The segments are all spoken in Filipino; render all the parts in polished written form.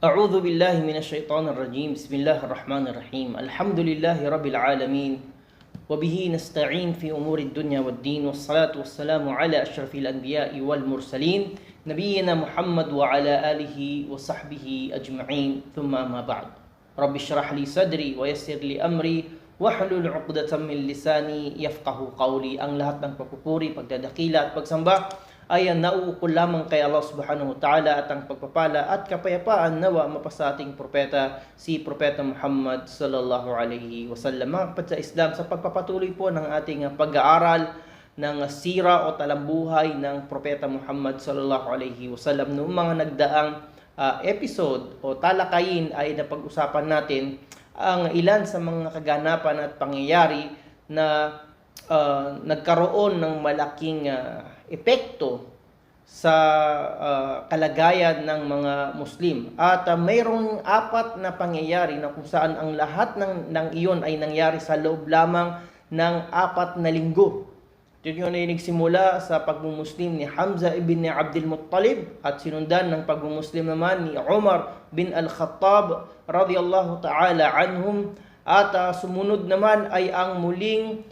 أعوذ بالله من الشيطان الرجيم بسم الله الرحمن الرحيم الحمد لله رب العالمين وبه نستعين في أمور الدنيا والدين والصلاة والسلام على أشرف الأنبياء والمرسلين نبينا محمد وعلى آله وصحبه أجمعين ثم أما بعد رب اشرح لي صدري ويسر لي أمري wahlul 'uqdatam min lisani yafqahu qawli. Ang lahat ng pagpupuri, pagdadakila at pagsamba ay nauukol lamang kay Allah Subhanahu wa Ta'ala, at ang pagpapala at kapayapaan nawa mapasa ating propeta, si Propeta Muhammad sallallahu alaihi wasallam. Mga kapatid sa Islam, sa pagpapatuloy po ng ating pag-aaral ng sira o talambuhay ng Propeta Muhammad sallallahu alaihi wasallam, noong mga nagdaang episode o talakayin ay napag-usapan natin ang ilan sa mga kaganapan at pangyayari na nagkaroon ng malaking epekto sa kalagayan ng mga Muslim. At mayroong apat na pangyayari na kung saan ang lahat ng iyon ay nangyari sa loob lamang ng 4 na linggo. Yun ay nagsimula sa pagmumuslim ni Hamza ibn Abdul Muttalib at sinundan ng pagmumuslim naman ni Umar bin Al-Khattab radiyallahu ta'ala anhum, at sumunod naman ay ang muling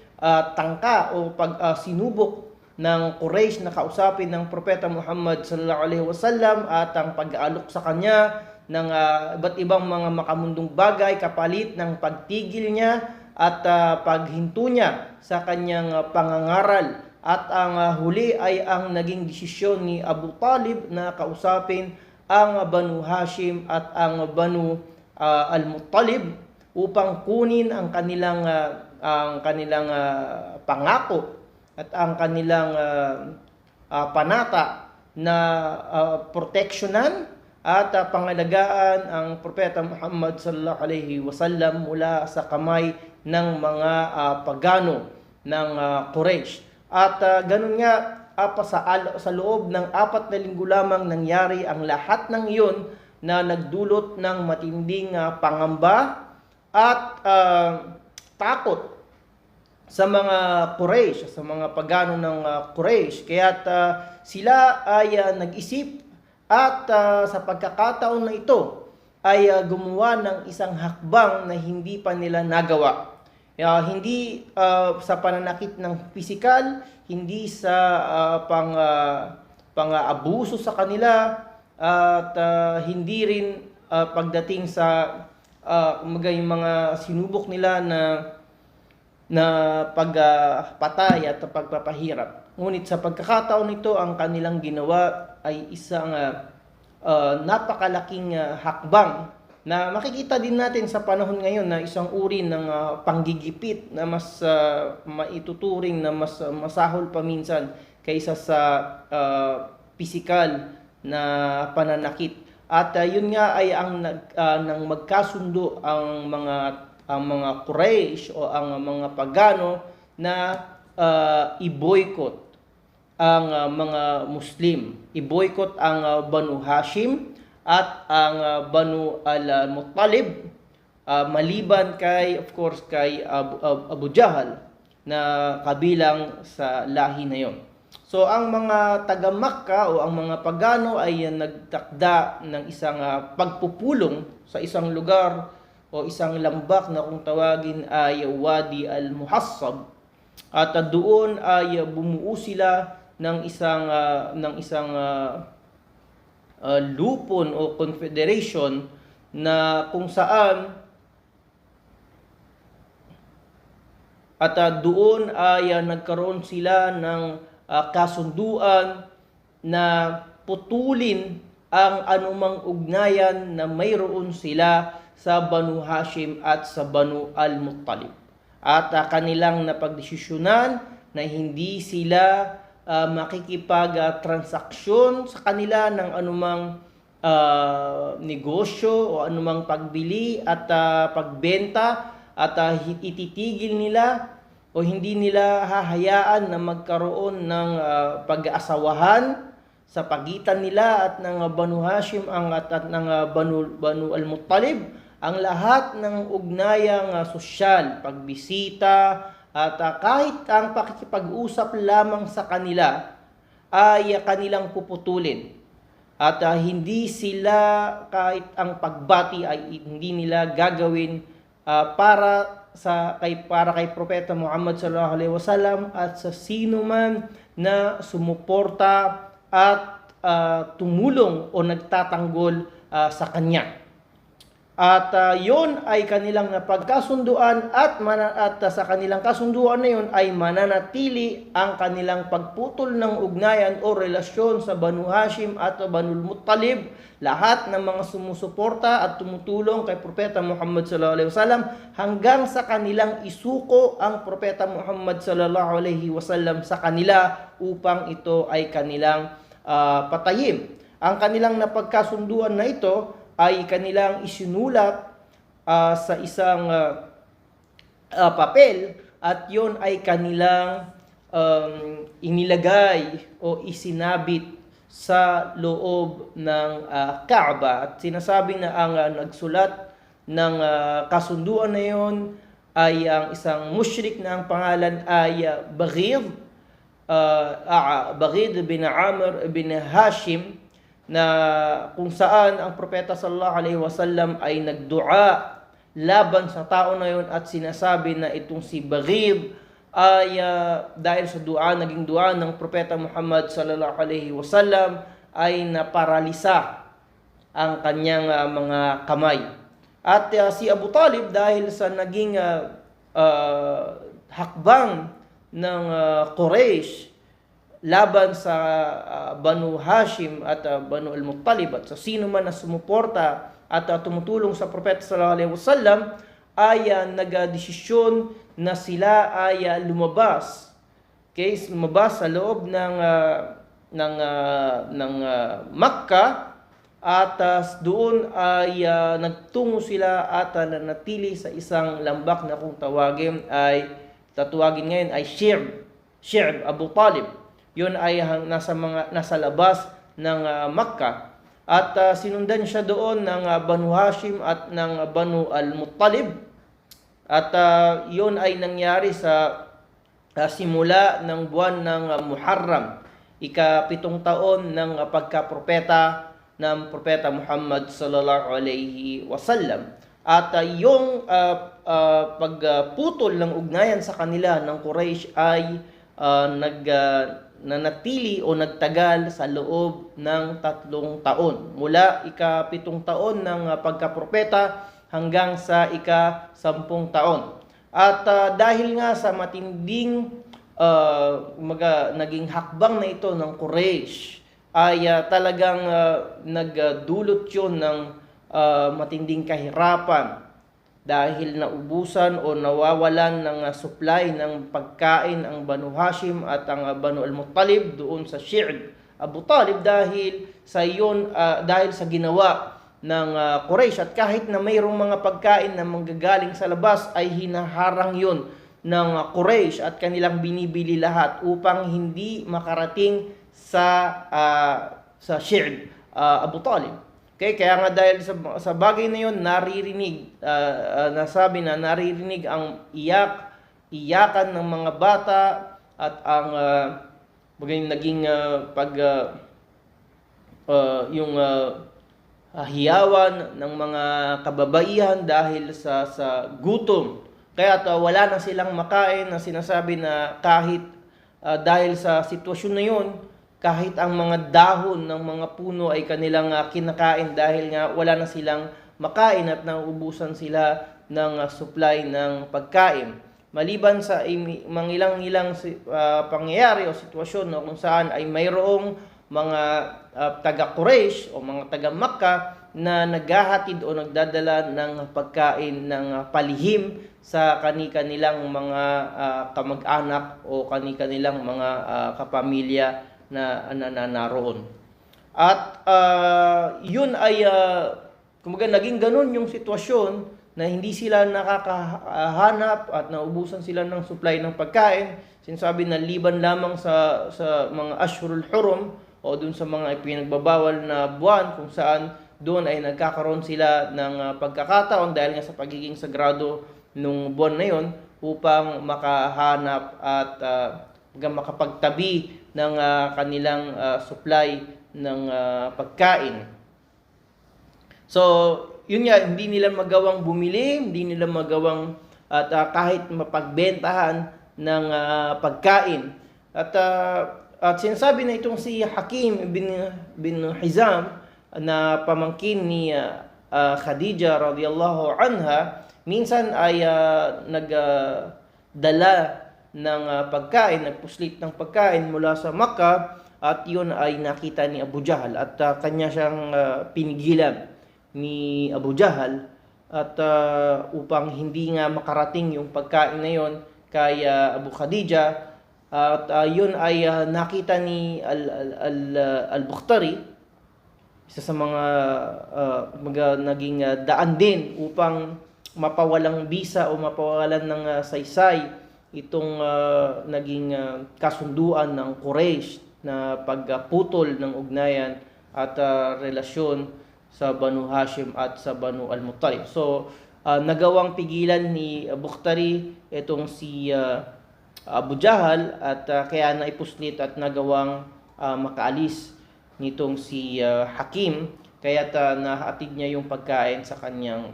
tangka o sinubok ng Quraysh na kausapin ng Propeta Muhammad sallallahu alaihi wasallam at ang pag-aalok sa kanya ng iba't ibang mga makamundong bagay kapalit ng pagtigil niya at paghinto niya sa kanyang pangangaral. At ang huli ay ang naging desisyon ni Abu Talib na kausapin ang Banu Hashim at ang Banu Al-Muttalib upang kunin ang kanilang pangako at ang kanilang panata na proteksyonan at pangalagaan ang Propeta Muhammad sallallahu alaihi wasallam mula sa kamay ng mga pagano ng Quraysh. At ganun nga, sa loob ng 4 na linggo lamang nangyari ang lahat ng iyon na nagdulot ng matinding pangamba at takot sa mga Quraysh, sa mga pagano ng Quraysh. Kaya't sila ay nag-isip at sa pagkakataon na ito ay gumawa ng isang hakbang na hindi pa nila nagawa. Hindi sa pananakit ng pisikal, hindi sa pang-abuso sa kanila, at hindi rin pagdating sa yung mga sinubok nila na pagpatay at pagpapahirap. Ngunit sa pagkakataon nito, ang kanilang ginawa ay isang napakalaking hakbang na makikita din natin sa panahon ngayon, na isang uri ng panggigipit na mas maituturing na mas masahol paminsan kaysa sa pisikal na pananakit. At yun nga ay nang magkasundo ang mga Quraysh o ang mga pagano na i-boycott ang mga Muslim, i-boycott ang Banu Hashim at ang Banu Al-Muttalib, maliban kay Abu Jahal na kabilang sa lahi na yon. So ang mga taga-Makkah o ang mga pagano ay nagtakda ng isang pagpupulong sa isang lugar o isang lambak na kung tawagin ay Wadi Al-Muhassab, at doon ay bumuo sila ng isang lupon o confederation na kung saan at doon ay nagkaroon sila ng kasunduan na putulin ang anumang ugnayan na mayroon sila sa Banu Hashim at sa Banu Al-Muttalib. At kanilang napagdesisyonan na hindi sila makikipag-transaksyon sa kanila ng anumang negosyo o anumang pagbili at pagbenta, at ititigil nila o hindi nila hahayaan na magkaroon ng pag-aasawahan sa pagitan nila at ng Banu Hashim at ng Banu Al-Muttalib. Ang lahat ng ugnayang sosyal, pagbisita, at kahit ang pakikipag-usap lamang sa kanila ay kanilang puputulin. At hindi sila, kahit ang pagbati ay hindi nila gagawin para kay Propeta Muhammad sallallahu alaihi wasallam at sa sino man na sumuporta at tumulong o nagtatanggol sa kanya. At yon ay kanilang napagkasunduan at sa kanilang kasunduan na yon ay mananatili ang kanilang pagputol ng ugnayan o relasyon sa Banu Hashim at Banul Muttalib. Lahat ng mga sumusuporta at tumutulong kay Propeta Muhammad sallallahu alaihi wasallam hanggang sa kanilang isuko ang Propeta Muhammad sallallahu alaihi wasallam sa kanila upang ito ay kanilang patayin. Ang kanilang napagkasunduan na ito ay kanilang isinulat sa isang papel at yon ay kanilang inilagay o isinabit sa loob ng Kaaba. At sinasabi na ang nagsulat ng kasunduan na yon ay ang isang mushrik na ang pangalan ay Baghid bin Amr bin Hashim, na kung saan ang Propeta sallallahu alaihi wasallam ay nagdua laban sa tao na yon at sinasabi na itong si Baghid ay dahil sa naging dua ng Propeta Muhammad sallallahu alaihi wasallam ay naparalisa ang kanyang mga kamay. At si Abu Talib, dahil sa naging hakbang ng Quraysh laban sa Banu Hashim at Banu al-Muttalib at sa sino man na sumuporta at tumutulong sa Propeta sallallahu alaihi wasallam, ay nagdesisyon na sila ay lumabas. Okay, lumabas sa loob ng Makkah at doon ay nagtungo sila at nanatili sa isang lambak na kung tawagin ngayon ay Shi'b Abu Talib. Yun ay nasa labas ng Makkah at sinundan siya doon ng Banu Hashim at ng Banu al-Muttalib. At yun ay nangyari sa simula ng buwan ng Muharram, ika-7 taon ng pagkapropeta ng Propeta Muhammad sallallahu alaihi wasallam. At yung pagputol ng ugnayan sa kanila ng Quraysh ay nanatili o nagtagal sa loob ng 3 taon. Mula ika-7 taon ng pagkapropeta hanggang sa ika-10 taon. At dahil nga sa matinding naging hakbang na ito ng Quraysh, ay talagang nagdulot yun ng matinding kahirapan dahil naubusan o nawawalan ng supply ng pagkain ang Banu Hashim at ang Banu al-Muttalib doon sa Shi'b Abu Talib dahil sa ginawa ng Quraysh. At kahit na mayroong mga pagkain na manggagaling sa labas ay hinaharang yun ng Quraysh at kanilang binibili lahat upang hindi makarating sa Shi'b Abu Talib. Okay, kaya nga dahil sa bagay na yon, naririnig ang iyakan ng mga bata at ang naging hiyawan ng mga kababaihan dahil sa gutom. Kaya wala na silang makain, na sinasabi na kahit dahil sa sitwasyon na yon, kahit ang mga dahon ng mga puno ay kanilang kinakain dahil nga wala na silang makain at nauubusan sila ng supply ng pagkain. Maliban sa ilang pangyayari o sitwasyon kung saan ay mayroong mga taga Quraysh o mga taga Makkah na naghahatid o nagdadala ng pagkain ng palihim sa kanilang mga kamag-anak o kanilang mga kapamilya na naroon. At yun ay kumbaga naging ganun yung sitwasyon na hindi sila nakakahanap at naubusan sila ng supply ng pagkain. Sinasabi na liban lamang sa mga Ashhurul Hurum o dun sa mga pinagbabawal na buwan kung saan doon ay nagkakaroon sila ng pagkakataon dahil nga sa pagiging sagrado nung buwan na yon upang makahanap at makapagtabi ng kanilang supply ng pagkain. So, yun nga, hindi nila magawang bumili, hindi nila magawang at kahit mapagbentahan ng pagkain. At sinasabi na itong si Hakim bin Hizam na pamangkin ni Khadija radhiyallahu anha, minsan ay nagdala ng pagkain, nagpuslit ng pagkain mula sa Makkah, at yun ay nakita ni Abu Jahal at kanya siyang pinigilan ni Abu Jahal at upang hindi nga makarating yung pagkain na yon kay Abu Khadija. At yun ay nakita ni Al-Bukhtari, isa sa mga naging daan din upang mapawalang bisa o mapawalan ng saysay itong naging kasunduan ng Quraysh na pagputol ng ugnayan at relasyon sa Banu Hashim at sa Banu Al-Muttalib. So, nagawang pigilan ni Bukhtari itong si Abu Jahal at kaya naipuslit at nagawang makaalis nitong si Hakim, kaya nahatid niya yung pagkain sa kanyang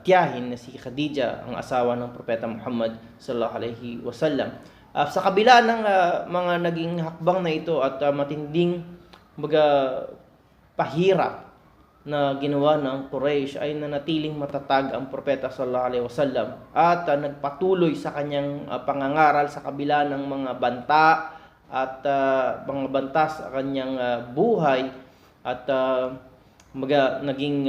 tiyahin na si Khadija, ang asawa ng Propeta Muhammad sallallahu alaihi wasallam. Sa kabila ng mga naging hakbang na ito at matinding pahirap na ginawa ng Quraysh, ay nanatiling matatag ang Propeta sallallahu alaihi wasallam at nagpatuloy sa kanyang pangangaral sa kabila ng mga banta at mga banta sa kanyang buhay. At naging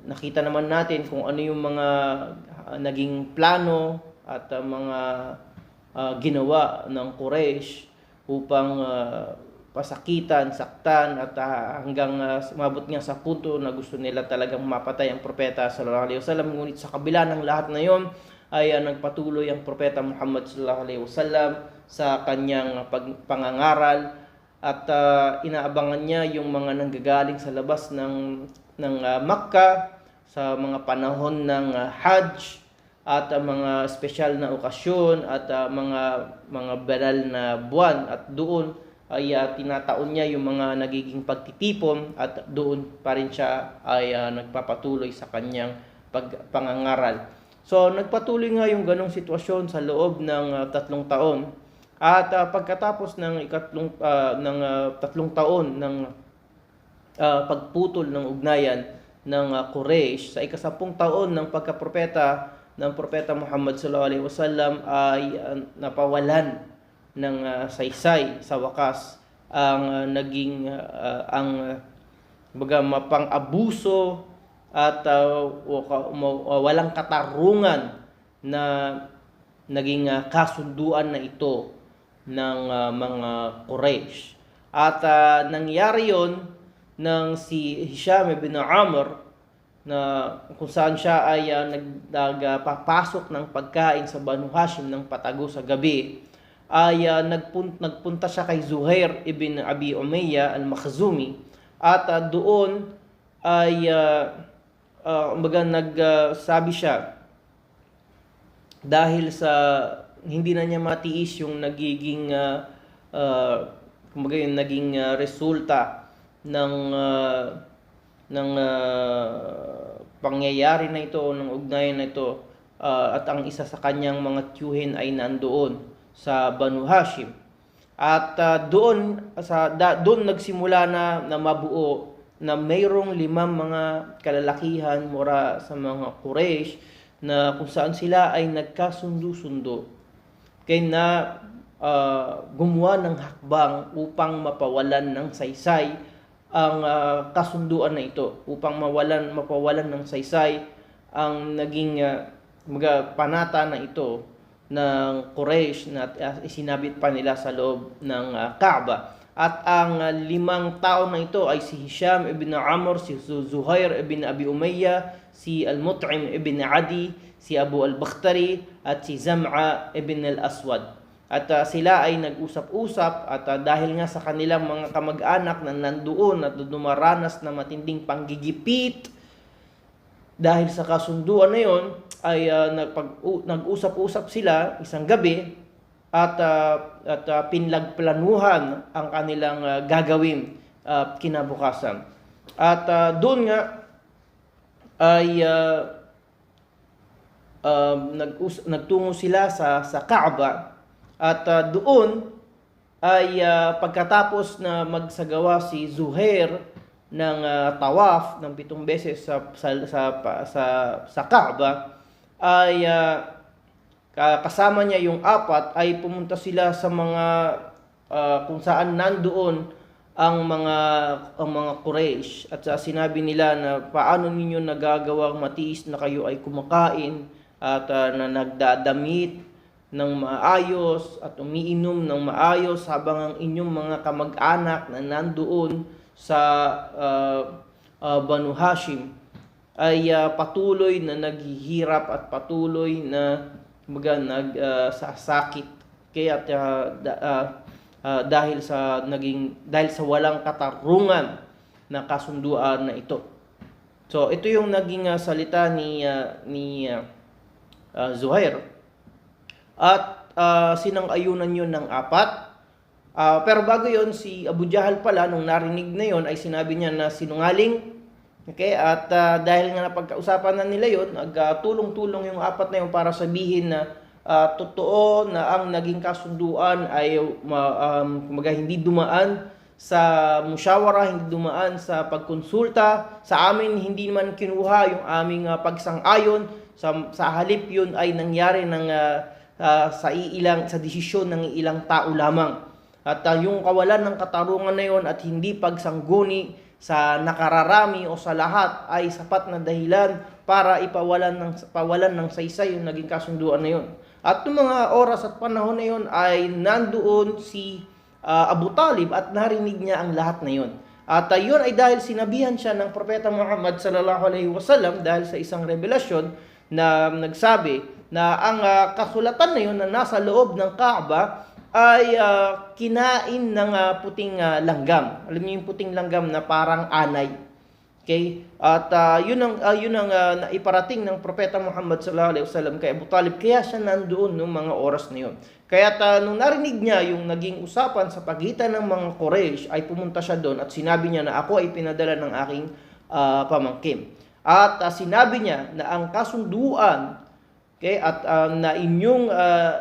nakita naman natin kung ano yung mga naging plano at mga ginawa ng Quraysh upang pasakitan, saktan at hanggang umabot nga sa punto na gusto nila talagang mapatay ang Propeta sallallahu alaihi wasallam. Ngunit sa kabila ng lahat na yon ay nagpatuloy ang Propeta Muhammad sallallahu alaihi wasallam sa kanyang pangangaral at inaabangan niya yung mga nanggagaling sa labas ng Makkah sa mga panahon ng Hajj at mga espesyal na okasyon at mga banal na buwan, at doon ay tinataon niya yung mga nagiging pagtitipon at doon pa rin siya ay nagpapatuloy sa kanyang pangangaral. So nagpatuloy nga yung ganong sitwasyon sa loob ng 3 taon. At pagkatapos ng 3 taon ng pagputol ng ugnayan ng Quraysh, sa 10 taon ng pagkapropeta ng Propeta Muhammad sallallahu alaihi wasallam ay napawalan ng saysay sa wakas ang naging mapang-abuso at walang katarungan na naging kasunduan na ito ng mga Quraysh. At nangyari yon ng si Hisham ibn Amr, na kung saan siya ay nagpapasok ng pagkain sa Banu Hashim ng patago sa gabi, ay nagpunta siya kay Zuhair ibn Abi Umayya al-Makhzumi, at doon ay nagsabi siya dahil sa hindi na niya matiis yung nagiging yung naging resulta ng pangyayari na ito, ng ugnayan na ito, at ang isa sa kanyang mga tiyuhin ay nandoon sa Banu Hashim. At doon nagsimula na mabuo na mayroong 5 mga kalalakihan mula sa mga Quraysh na kung saan sila ay nagkasundo-sundo kaya na gumawa ng hakbang upang mapawalan ng saysay ang kasunduan na ito, upang mapawalan ng saysay ang naging panata na ito ng Quraysh na isinabit pa nila sa loob ng Kaaba. At ang 5 tao na ito ay si Hisham ibn Amr, si Zuhair ibn Abi Umayya, si Al-Mut'im ibn Adi, si Abu Al-Bakhtari at si Zam'a ibn Al-Aswad. At sila ay nag-usap-usap at dahil nga sa kanilang mga kamag-anak na nandoon at dumaranas na matinding panggigipit dahil sa kasunduan na yon, ay nag-usap-usap sila isang gabi at pinlagplanuhan ang kanilang gagawin kinabukasan. At doon nga ay nagtungo sila sa Kaaba, at doon ay pagkatapos na magsagawa si Zuhair ng tawaf ng 7 beses sa Kaaba, ay kasama niya yung 4, ay pumunta sila sa mga kung saan nandoon ang mga Quraysh, at sinabi nila na paano ninyo nagagawang matiis na kayo ay kumakain at na nagdadamit ng maayos at umiinom ng maayos habang ang inyong mga kamag-anak na nandoon sa Banu Hashim ay patuloy na naghihirap at patuloy na nagsasakit. Kaya dahil sa walang katarungan na kasunduan na ito. So ito yung naging salita ni Zuhair, at sinang-ayunan yun ng 4. Pero bago yon, si Abu Jahal pala nung narinig na yon ay sinabi niya na sinungaling. Okay, at dahil nga napagkausapan na nila yon, nagtulong-tulong yung 4 na yon para sabihin na totoo na ang naging kasunduan ay hindi dumaan sa musyawara, hindi dumaan sa pagkonsulta sa amin, hindi man kinuha yung aming pagsang-ayon, sa halip yun ay nangyari sa desisyon ng ilang tao lamang. At yung kawalan ng katarungan na yon at hindi pagsangguni sa nakararami o sa lahat ay sapat na dahilan para pawalan ng saysay yung naging kasunduan na yon. At yung mga oras at panahon na yon ay nandoon si Abu Talib at narinig niya ang lahat na yon. At yun ay dahil sinabihan siya ng Propeta Muhammad sallallahu alaihi wasallam dahil sa isang revelasyon na nagsabi na ang kasulatan na yun na nasa loob ng Kaaba ay kinain ng puting langgam. Alam niyo yung puting langgam na parang anay. Okay? At yun ang naiparating ng Propeta Muhammad sallallahu alaihi wasallam kay Abu Talib, kaya siya nandoon noong mga oras na yun. Kaya nung narinig niya yung naging usapan sa pagitan ng mga Quraysh, ay pumunta siya doon at sinabi niya na ako ay pinadala ng aking pamangkin. At sinabi niya na ang kasunduan, okay, at na inyong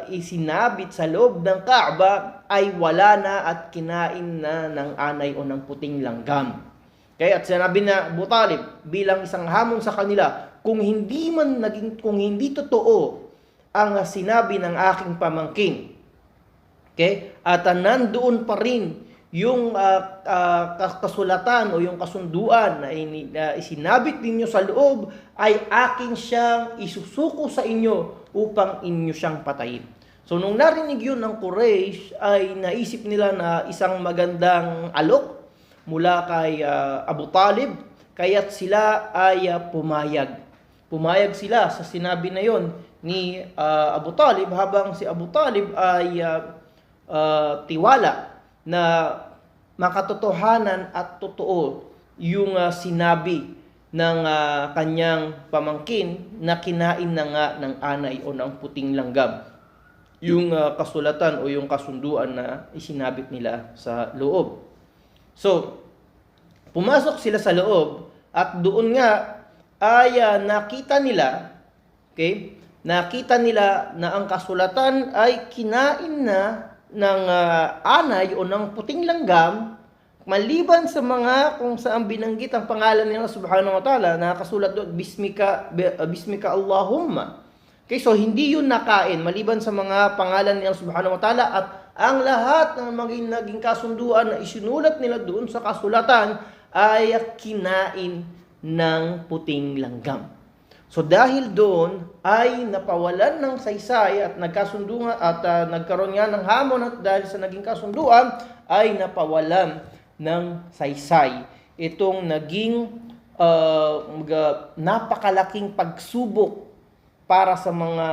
isinabit sa loob ng Kaaba ay wala na at kinain na ng anay o ng puting langgam. Okay, at sinabi na Abu Talib bilang isang hamon sa kanila, kung hindi totoo ang sinabi ng aking pamangkin, okay, at nandoon pa rin yung kasulatan o yung kasunduan na isinabit ninyo sa loob, ay akin siyang isusuko sa inyo upang inyo siyang patayin. So nung narinig yun ng Quraysh, ay naisip nila na isang magandang alok mula kay Abu Talib, kaya't sila ay pumayag. Pumayag sila sa sinabi na yon ni Abu Talib, habang si Abu Talib ay tiwala na makatotohanan at totoo yung sinabi ng kanyang pamangkin na kinain na nga ng anay o ng puting langgam yung kasulatan o yung kasunduan na isinabit nila sa loob. So, pumasok sila sa loob at doon nga ay nakita nila na ang kasulatan ay kinain na ng anay o ng puting langgam, maliban sa mga kung saan binanggit ang pangalan ni Allah subhanahu wa ta'ala, nakasulat doon, Bismika Allahumma. Okay, so hindi yun nakain, maliban sa mga pangalan ni Allah subhanahu wa ta'ala, at ang lahat ng naging kasunduan na isinulat nila doon sa kasulatan ay kinain ng puting langgam. So dahil doon ay napawalan ng saysay at nagkasunduan at nagkaroon nga ng hamon, at dahil sa naging kasunduan ay napawalan ng saysay itong naging napakalaking pagsubok para sa mga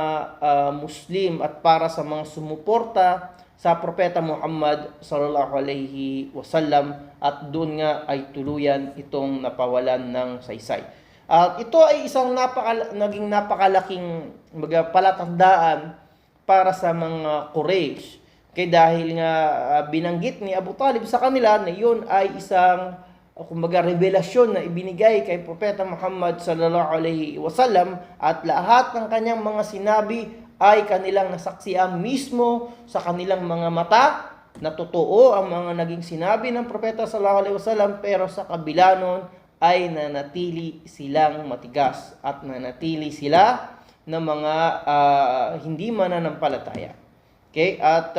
Muslim at para sa mga sumuporta sa Propeta Muhammad sallallahu alaihi wasallam, at doon nga ay tuluyan itong napawalan ng saysay. At ito ay isang naging napakalaking palatandaan para sa mga Quraysh. Kaya dahil nga binanggit ni Abu Talib sa kanila na yun ay isang kumbaga revelasyon na ibinigay kay Propeta Muhammad sallallahu alaihi wasallam, at lahat ng kanyang mga sinabi ay kanilang nasaksihan mismo sa kanilang mga mata na totoo ang mga naging sinabi ng Propeta sallallahu alaihi wasallam, pero sa kabila nun ay nanatili silang matigas at nanatili sila na mga hindi mananampalataya. Okay? At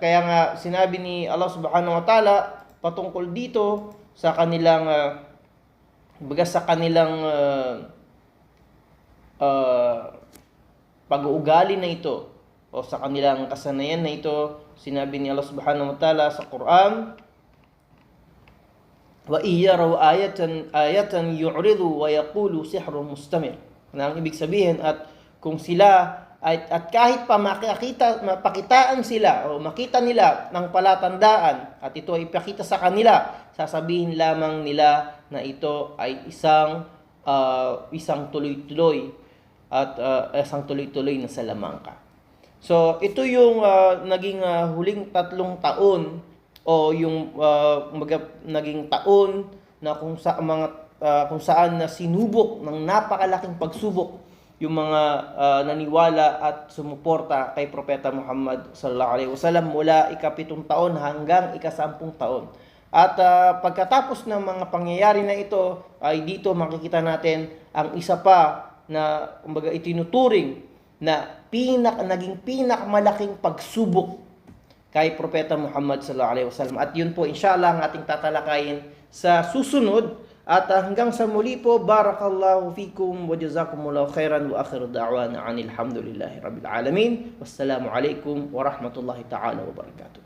kaya nga sinabi ni Allah subhanahu wa ta'ala patungkol dito sa kanilang pag-uugali na ito o sa kanilang kasanayan na ito. Sinabi ni Allah subhanahu wa ta'ala sa Quran, wa iyaraw ayatan yu'ridu wa yaqulu sihrun mustamir. Ang ibig sabihin, at kung sila at kahit pa mapakitaan sila o makita nila ng palatandaan at ito ay ipakita sa kanila, sasabihin lamang nila na ito ay isang tuloy-tuloy at isang tuloy-tuloy na salamangka. So ito yung naging huling 3 taon o yung naging taon na kung saan na sinubok ng napakalaking pagsubok yung mga naniwala at sumuporta kay Propeta Muhammad sallallahu alaihi wasallam mula ika-7 taon hanggang ika-10 taon. At pagkatapos ng mga pangyayari na ito ay dito makikita natin ang isa pa na kumbaga itinuturing na naging pinakamalaking pagsubok kay Propeta Muhammad sallallahu alaihi wasallam. At yun po inshallah ang ating tatalakayin sa susunod. At hanggang sa muli po, barakallahu fikum wa jazakumullahu khairan wa akhiru da'wana anil hamdulillahi rabbil alamin. Wassalamu alaikum wa rahmatullahi ta'ala wa barakatuh.